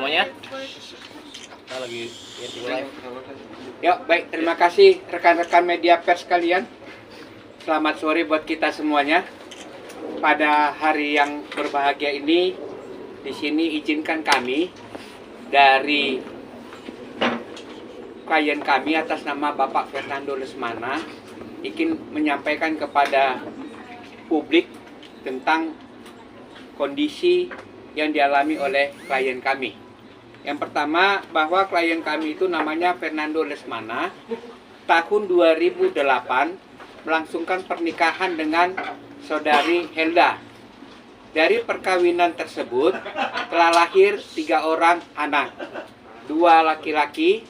semuanya. Kita lagi live. Ya, baik, terima kasih rekan-rekan media pers sekalian. Selamat sore buat kita semuanya. Pada hari yang berbahagia ini, di sini izinkan kami dari klien kami atas nama Bapak Fernando Lesmana ingin menyampaikan kepada publik tentang kondisi yang dialami oleh klien kami. Yang pertama, bahwa klien kami itu namanya Fernando Lesmana, tahun 2008 melangsungkan pernikahan dengan saudari Helda. Dari perkawinan tersebut telah lahir 3 orang anak, 2 laki-laki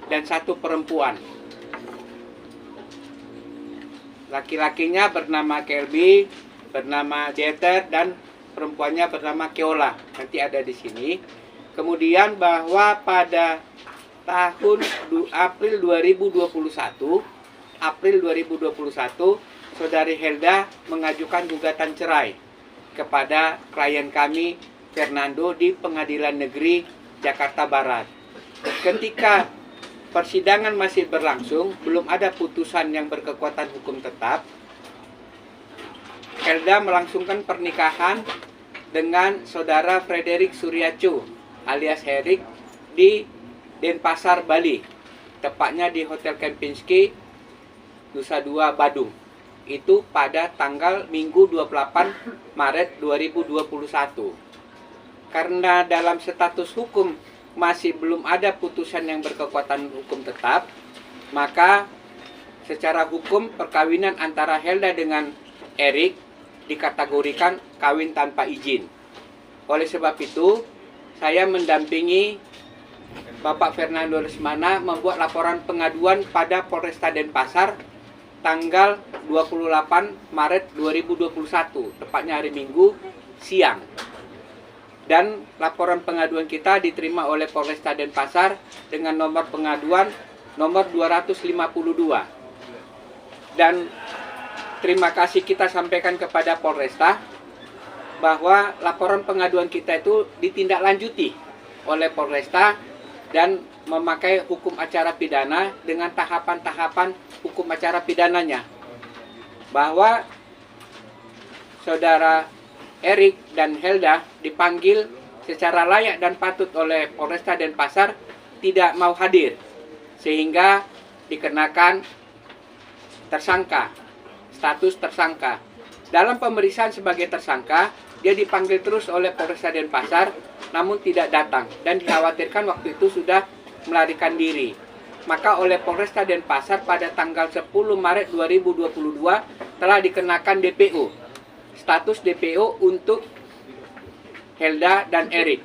dan 1 perempuan. Laki-lakinya bernama Kelby, bernama Jeter, dan perempuannya bernama Keola. Nanti ada di sini. Kemudian bahwa pada tahun April 2021, saudari Helda mengajukan gugatan cerai kepada klien kami Fernando di Pengadilan Negeri Jakarta Barat. Ketika persidangan masih berlangsung, belum ada putusan yang berkekuatan hukum tetap, Helda melangsungkan pernikahan dengan saudara Frederick Suryacu alias Herik di Denpasar, Bali. Tepatnya di Hotel Kempinski, Nusa Dua, Badung. Itu pada tanggal Minggu 28 Maret 2021. Karena dalam status hukum masih belum ada putusan yang berkekuatan hukum tetap, maka secara hukum perkawinan antara Helda dengan Erik dikategorikan kawin tanpa izin. Oleh sebab itu, saya mendampingi Bapak Fernando Lesmana membuat laporan pengaduan pada Polresta Denpasar tanggal 28 Maret 2021, tepatnya hari Minggu siang. Dan laporan pengaduan kita diterima oleh Polresta Denpasar dengan nomor pengaduan nomor 252. Dan terima kasih kita sampaikan kepada Polresta bahwa laporan pengaduan kita itu ditindaklanjuti oleh Polresta dan memakai hukum acara pidana dengan tahapan-tahapan hukum acara pidananya. Bahwa saudara Erik dan Helda dipanggil secara layak dan patut oleh Polresta Denpasar tidak mau hadir, sehingga dikenakan tersangka, status tersangka. Dalam pemeriksaan sebagai tersangka, dia dipanggil terus oleh Polresta Denpasar, namun tidak datang dan dikhawatirkan waktu itu sudah melarikan diri. Maka oleh Polresta Denpasar pada tanggal 10 Maret 2022 telah dikenakan DPO, status DPO untuk Helda dan Erik.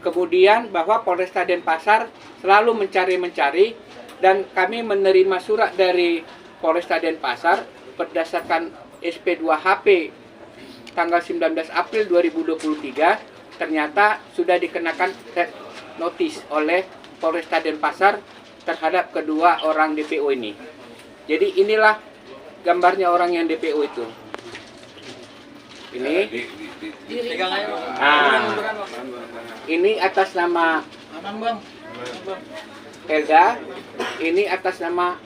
Kemudian bahwa Polresta Denpasar selalu mencari dan kami menerima surat dari Polresta Denpasar berdasarkan SP2HP tanggal 19 April 2023 ternyata sudah dikenakan red notice oleh Polresta Denpasar terhadap kedua orang DPO ini. Jadi inilah gambarnya orang yang DPO itu. Ini. Ini atas nama Helda. Ini atas nama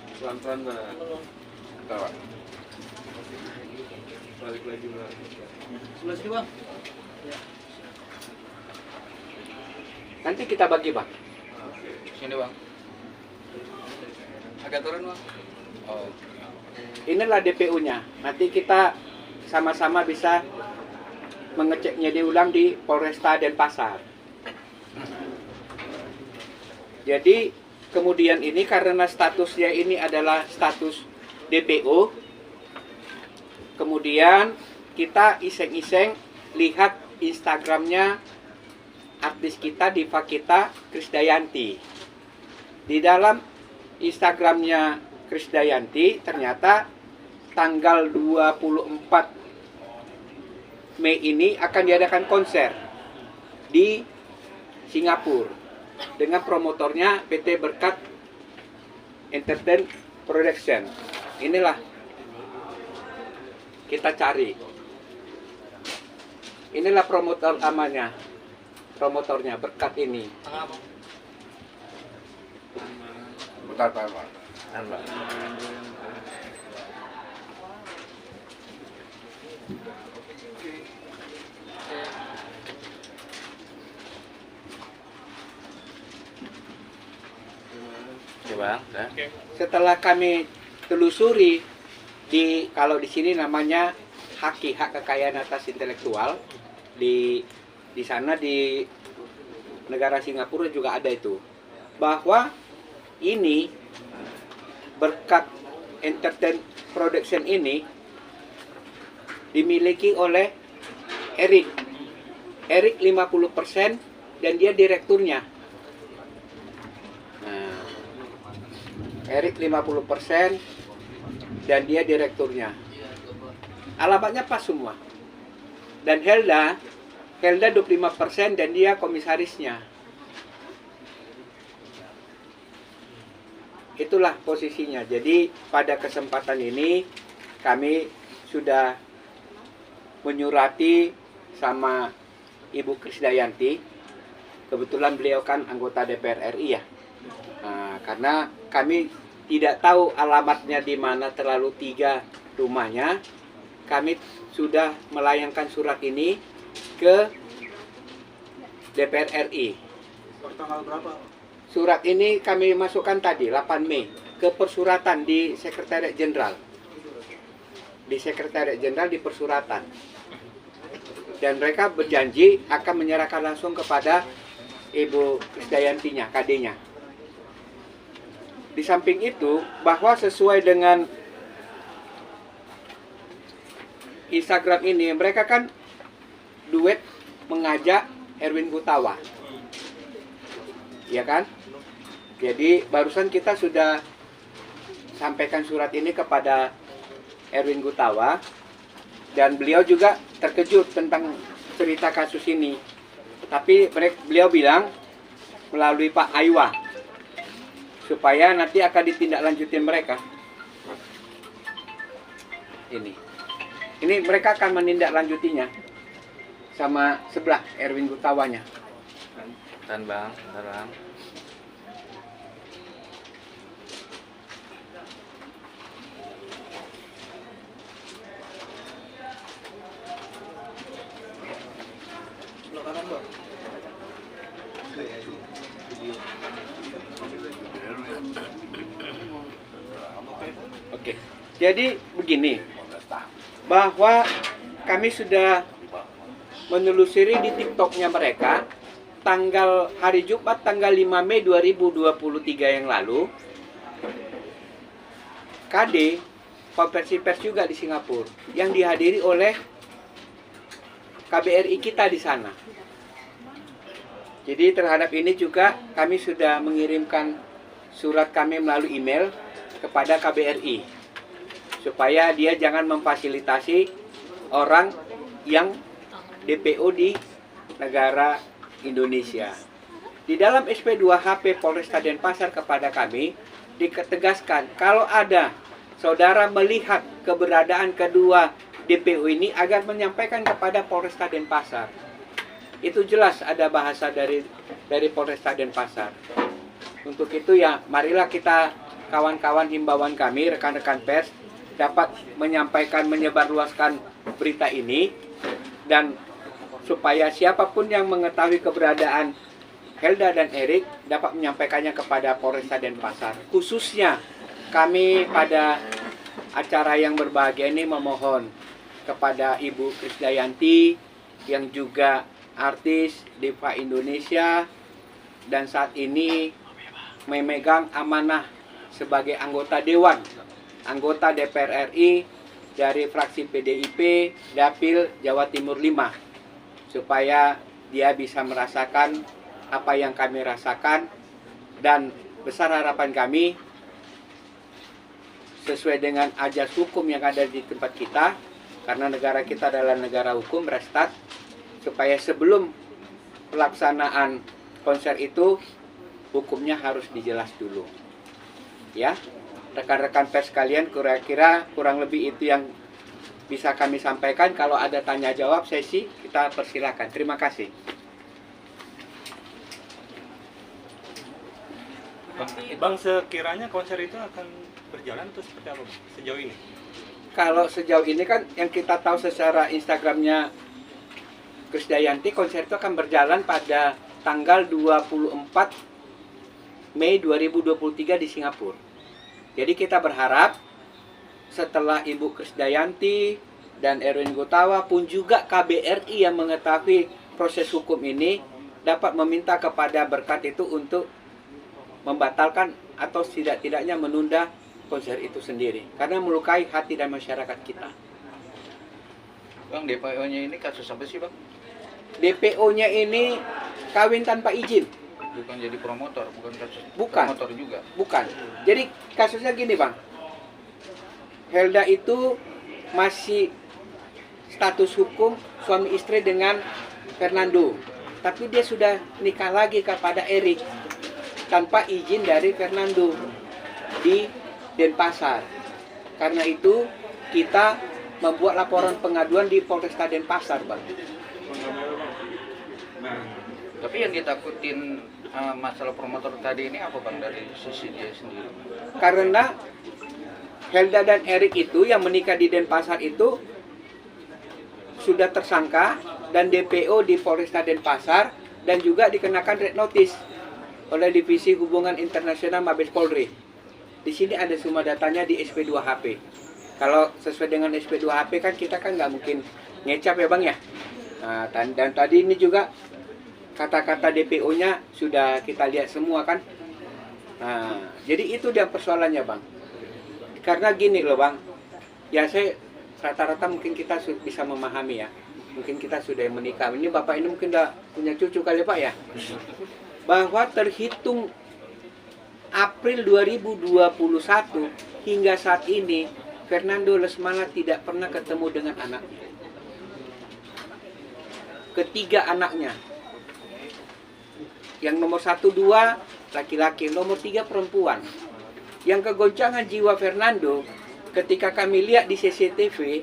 nanti kita bagi, Bang. Sini, Bang. Agak turun, Bang. Oh. Inilah DPU-nya. Nanti kita sama-sama bisa mengeceknya diulang di Polresta Denpasar. Jadi kemudian ini karena statusnya ini adalah status DPO, kemudian kita iseng-iseng lihat Instagramnya artis kita, diva kita, Krisdayanti. Di dalam Instagramnya Krisdayanti ternyata tanggal 24 Mei ini akan diadakan konser di Singapura dengan promotornya PT Berkat Entertain Production. Inilah kita cari. Inilah promotor utamanya. promotornya berkat ini. Bentar, Pak. Oke bang, dah. Setelah kami telusuri kalau di sini namanya HAKI, hak kekayaan atas intelektual, di sana di negara Singapura juga ada itu, bahwa ini berkat entertain production ini dimiliki oleh Eric 50% dan dia direkturnya. Nah, Eric 50% dan dia direkturnya. Alamatnya pas semua. Dan Helda 25% dan dia komisarisnya. Itulah posisinya. Jadi pada kesempatan ini kami sudah menyurati sama Ibu Krisdayanti. Kebetulan beliau kan anggota DPR RI ya. Nah, karena kami tidak tahu alamatnya di mana terlalu 3 rumahnya, kami sudah melayangkan surat ini ke DPR RI. Tanggal berapa? Surat ini kami masukkan tadi 8 Mei ke persuratan di Sekretariat Jenderal. Di Sekretariat Jenderal di persuratan. Dan mereka berjanji akan menyerahkan langsung kepada Ibu Krisdayantinya, KD-nya. Di samping itu, bahwa sesuai dengan Instagram ini, mereka kan duet mengajak Erwin Gutawa. Ya kan? Jadi barusan kita sudah sampaikan surat ini kepada Erwin Gutawa dan beliau juga terkejut tentang cerita kasus ini. Tapi beliau bilang melalui Pak Aywa supaya nanti akan ditindaklanjutin mereka. Ini mereka akan menindaklanjutinya sama sebelah Erwin Gutawanya. Dan bang, bentar bang. Sebelah kanan, Bang. Oke. Jadi begini, bahwa kami sudah menelusuri di TikToknya mereka hari Jumat tanggal 5 Mei 2023 yang lalu, KD konversi pers juga di Singapura yang dihadiri oleh KBRI kita di sana. Jadi terhadap ini juga kami sudah mengirimkan surat kami melalui email kepada KBRI supaya dia jangan memfasilitasi orang yang DPO di negara Indonesia. Di dalam SP2HP Polresta Denpasar kepada kami ditegaskan kalau ada saudara melihat keberadaan kedua DPO ini agar menyampaikan kepada Polresta Denpasar. Itu jelas ada bahasa dari Polresta Denpasar. Untuk itu ya marilah kita kawan-kawan himbauan kami, rekan-rekan pers dapat menyampaikan, menyebarluaskan berita ini dan supaya siapapun yang mengetahui keberadaan Helda dan Erik dapat menyampaikannya kepada Polresta Denpasar. Khususnya kami pada acara yang berbahagia ini memohon kepada Ibu Krisdayanti yang juga artis diva Indonesia dan saat ini memegang amanah sebagai anggota Dewan, anggota DPR RI dari fraksi PDIP Dapil Jawa Timur 5 supaya dia bisa merasakan apa yang kami rasakan dan besar harapan kami sesuai dengan ajas hukum yang ada di tempat kita karena negara kita adalah negara hukum Restat supaya sebelum pelaksanaan konser itu hukumnya harus dijelas dulu ya rekan-rekan pers sekalian kira-kira kurang lebih itu yang bisa kami sampaikan. Kalau ada tanya jawab sesi kita persilakan. Terima kasih. Bang, sekiranya konser itu akan berjalan atau seperti apa, Bang, sejauh ini? Kalau sejauh ini kan yang kita tahu secara Instagramnya Krisdayanti, konser itu akan berjalan pada tanggal 24 Mei 2023 di Singapura. Jadi kita berharap setelah Ibu Krisdayanti dan Erwin Gutawa pun juga KBRI yang mengetahui proses hukum ini dapat meminta kepada Berkat itu untuk membatalkan atau tidak-tidaknya menunda konser itu sendiri karena melukai hati dan masyarakat kita. Bang, DPO-nya ini kasus apa sih, Bang? DPO-nya ini kawin tanpa izin. Bukan jadi promotor, bukan kasus Bukan. promotor juga. Bukan. Jadi kasusnya gini, Bang. Helda itu masih status hukum suami istri dengan Fernando. Tapi dia sudah nikah lagi kepada Erik tanpa izin dari Fernando di Denpasar. Karena itu kita membuat laporan pengaduan di Polresta Denpasar, Bang. Tapi yang ditakutin masalah promotor tadi ini apa, Bang, dari sisi dia sendiri? Karena Helda dan Erik itu yang menikah di Denpasar itu sudah tersangka dan DPO di Polresta Denpasar dan juga dikenakan red notice oleh Divisi Hubungan Internasional Mabes Polri. Di sini ada semua datanya di SP2HP. Kalau sesuai dengan SP2HP kan kita kan nggak mungkin ngecap ya, Bang, ya. Nah, dan tadi ini juga kata-kata DPO-nya sudah kita lihat semua kan. Nah, jadi itu dia persoalannya, Bang. Karena gini loh, Bang. Ya saya rata-rata mungkin kita bisa memahami ya. Mungkin kita sudah menikah. Ini Bapak ini mungkin udah punya cucu kali, Pak, ya. Bahwa terhitung April 2021 hingga saat ini Fernando Lesmana tidak pernah ketemu dengan anaknya. Ketiga anaknya. Yang nomor 1, 2 laki-laki, nomor 3 perempuan. Yang kegoncangan jiwa Fernando ketika kami lihat di CCTV,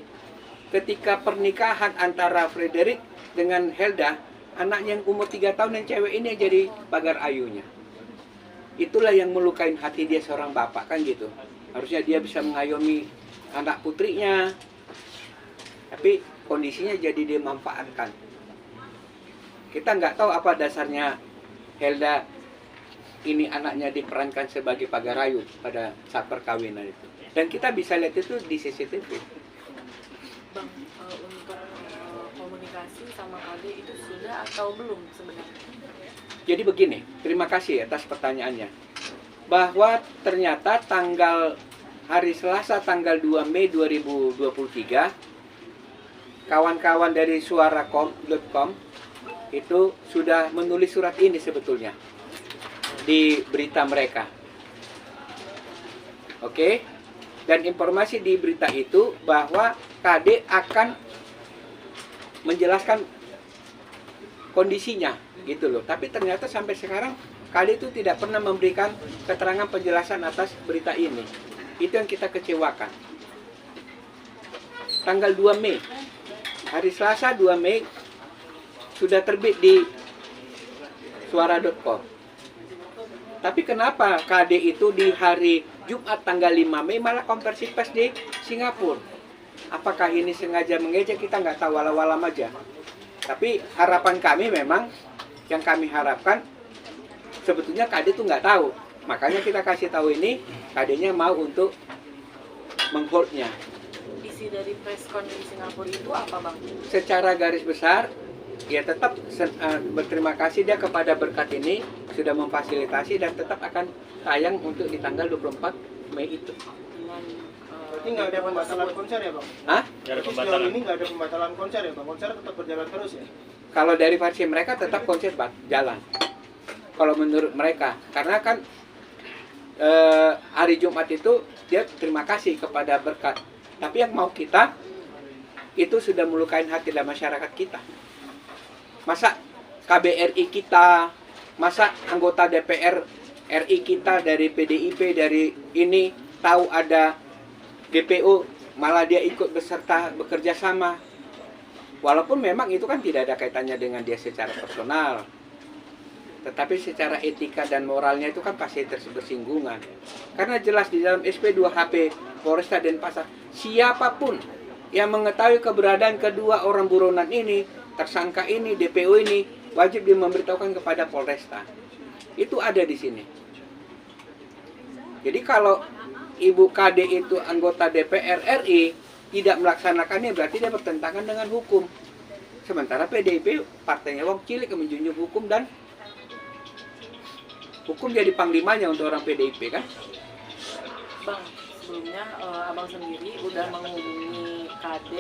ketika pernikahan antara Frederick dengan Helda, anaknya yang umur 3 tahun yang cewek ini jadi pagar ayunya. Itulah yang melukai hati dia seorang bapak, kan gitu. Harusnya dia bisa mengayomi anak putrinya, tapi kondisinya jadi dia manfaatkan. Kita nggak tahu apa dasarnya Helda ini anaknya diperankan sebagai pagar ayu pada saat perkawinan itu. Dan kita bisa lihat itu di CCTV. Bang, untuk komunikasi sama KD itu sudah atau belum sebenarnya? Jadi begini, terima kasih atas pertanyaannya. Bahwa ternyata hari Selasa tanggal 2 Mei 2023, kawan-kawan dari suara.com itu sudah menulis surat ini sebetulnya di berita mereka. Oke? Dan informasi di berita itu bahwa KD akan menjelaskan kondisinya gitu loh. Tapi ternyata sampai sekarang KD itu tidak pernah memberikan keterangan penjelasan atas berita ini. Itu yang kita kecewakan. Tanggal 2 Mei, hari Selasa 2 Mei sudah terbit di suara.com. Tapi kenapa KD itu di hari Jumat tanggal 5 Mei malah konversi pers di Singapura? Apakah ini sengaja mengejek? Kita nggak tahu, walau-walam aja. Tapi harapan kami memang, yang kami harapkan sebetulnya KD itu nggak tahu. Makanya kita kasih tahu ini, KD-nya mau untuk mengholdnya. Isi dari preskon di Singapura itu apa, Bang? Secara garis besar, ya tetap berterima kasih dia kepada Berkat ini sudah memfasilitasi dan tetap akan tayang untuk di tanggal 24 Mei itu. Dengan Berarti nggak ada pembatalan konser ya, Bang? Hah? Jadi sejauh ini nggak ada pembatalan konser ya, Bang? Konser tetap berjalan terus ya? Kalau dari versi mereka tetap konser jalan. Kalau menurut mereka, karena kan hari Jumat itu dia terima kasih kepada Berkat. Tapi yang mau kita itu sudah melukai hati dan masyarakat kita. Masa KBRI kita, masa anggota DPR RI kita dari PDIP dari ini tahu ada DPO malah dia ikut bekerja sama. Walaupun memang itu kan tidak ada kaitannya dengan dia secara personal. Tetapi secara etika dan moralnya itu kan pasti bersinggungan. Karena jelas di dalam SP2HP Polresta Denpasar, siapapun yang mengetahui keberadaan kedua orang buronan ini, tersangka ini, DPO ini, wajib memberitahukan kepada Polresta. Itu ada di sini. Jadi kalau Ibu KD itu anggota DPR RI tidak melaksanakannya, berarti dia bertentangan dengan hukum. Sementara PDIP partainya wong cilik yang menjunjung hukum, dan hukum jadi panglimanya untuk orang PDIP kan. Bang, sebelumnya abang sendiri udah menghubungi KD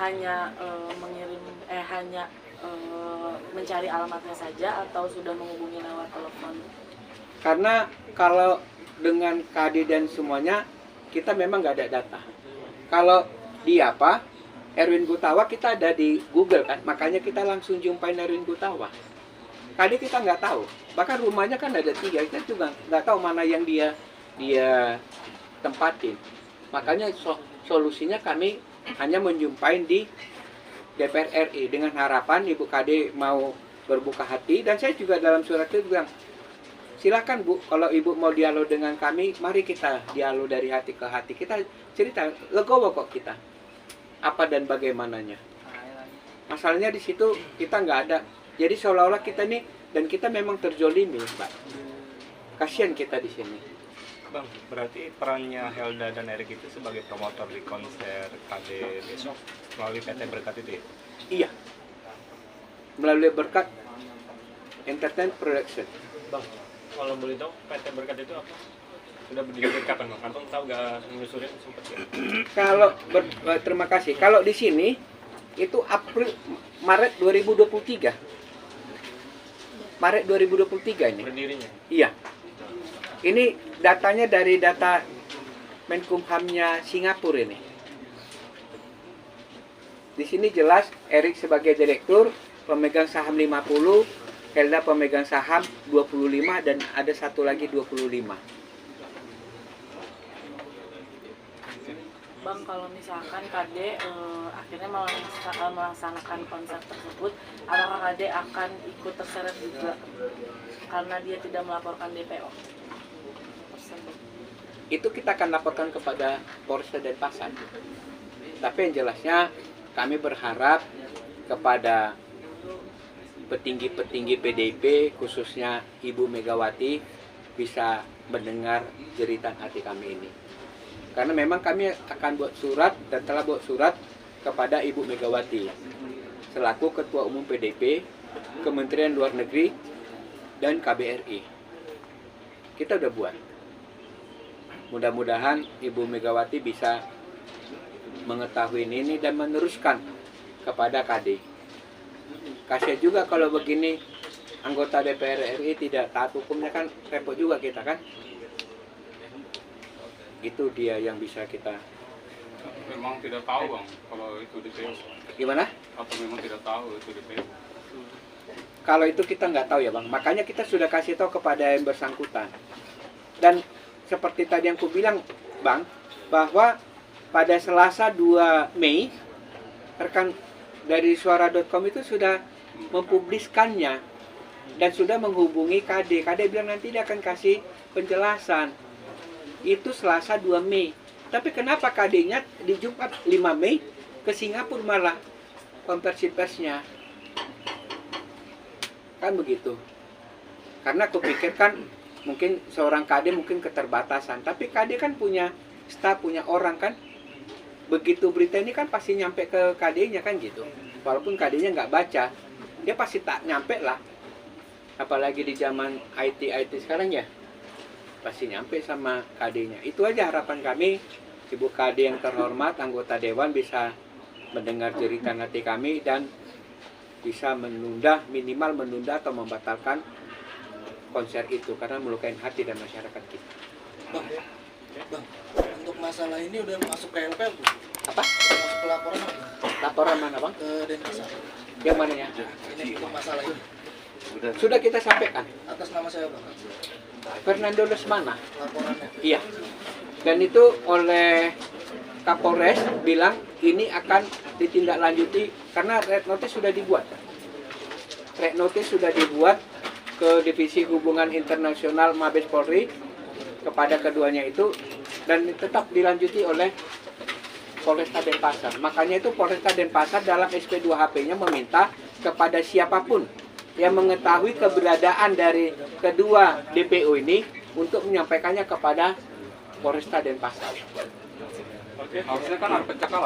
hanya mencari alamatnya saja, atau sudah menghubungi lewat telepon? Karena kalau dengan KD dan semuanya kita memang nggak ada data. Kalau dia Erwin Gutawa, kita ada di Google kan, makanya kita langsung jumpain Erwin Gutawa. KD kita nggak tahu, bahkan rumahnya kan ada 3, kita juga nggak tahu mana yang dia tempatin. Makanya solusinya kami hanya menjumpain di DPR RI dengan harapan Ibu KD mau berbuka hati. Dan saya juga dalam surat itu bilang, silakan Bu, kalau Ibu mau dialog dengan kami, mari kita dialog dari hati ke hati. Kita cerita, legowo kok kita, apa dan bagaimananya. Masalahnya di situ kita nggak ada. Jadi seolah-olah kita nih, dan kita memang terzolimi, Pak. Kasihan kita di sini. Bang, berarti perannya Helda dan Erik itu sebagai promotor di konser KD besok melalui PT Berkat itu ya? Iya, melalui Berkat Entertainment Production. Bang, kalau boleh tahu PT Berkat itu apa? Sudah berdiri kapan Bang? Kantong tahu gak menyusurin sempat ya? Kalau terima kasih. Kalau di sini itu Maret 2023. Maret 2023 ini. Berdirinya. Iya. Ini datanya dari data Menkumhamnya Singapura ini. Di sini jelas Erik sebagai direktur, pemegang saham 50, Helda pemegang saham 25, dan ada satu lagi 25. Bang, kalau misalkan KD akhirnya melaksanakan konser tersebut, apakah KD akan ikut terseret juga karena dia tidak melaporkan DPO tersebut? Itu kita akan laporkan kepada Polresta Denpasar. Tapi yang jelasnya kami berharap kepada petinggi-petinggi PDIP, khususnya Ibu Megawati, bisa mendengar jeritan hati kami ini. Karena memang kami akan buat surat dan telah buat surat kepada Ibu Megawati selaku Ketua Umum PDIP, Kementerian Luar Negeri, dan KBRI. Kita udah buat. Mudah-mudahan Ibu Megawati bisa mengetahui ini dan meneruskan kepada KD. Kasihan juga kalau begini anggota DPR RI tidak taat hukumnya, kan repot juga kita kan. Itu dia yang bisa kita. Memang tidak tahu Bang kalau itu DPO. Gimana? Atau memang tidak tahu itu DPO. Kalau itu kita nggak tahu ya Bang. Makanya kita sudah kasih tahu kepada yang bersangkutan. Dan seperti tadi yang aku bilang Bang, bahwa pada Selasa 2 Mei rekan dari suara.com itu sudah mempubliskannya dan sudah menghubungi KD. KD bilang nanti dia akan kasih penjelasan. Itu Selasa 2 Mei. Tapi kenapa KD-nya di Jumat 5 Mei ke Singapura malah konversi persnya? Kan begitu. Karena aku pikir kan mungkin seorang KD mungkin keterbatasan. Tapi KD kan punya staf, punya orang kan. Begitu berita ini kan pasti nyampe ke KD-nya kan gitu. Walaupun KD-nya nggak baca, dia pasti tak nyampe lah. Apalagi di zaman IT sekarang ya. Pasti nyampe sama KD-nya. Itu aja harapan kami, Ibu KD yang terhormat, anggota Dewan bisa mendengar jeritan hati kami dan bisa minimal menunda atau membatalkan konser itu karena melukai hati dan masyarakat kita. Bang, untuk masalah ini udah masuk ke LP belum? Apa? Masuk ke laporan apa? Laporan mana Bang? Ke Denpasar. Yang mananya? Ini untuk masalah ini. Sudah kita sampaikan. Atas nama saya Bang. Fernando Lesmana. Laporannya. Iya. Dan itu oleh Kapolres bilang ini akan ditindaklanjuti karena red notice sudah dibuat. Red notice sudah dibuat ke Divisi Hubungan Internasional Mabes Polri kepada keduanya itu, dan tetap dilanjuti oleh Polresta Denpasar. Makanya itu Polresta Denpasar dalam SP2HP-nya meminta kepada siapapun yang mengetahui keberadaan dari kedua DPO ini untuk menyampaikannya kepada Polresta Denpasar. Harusnya kan ada pencekalan.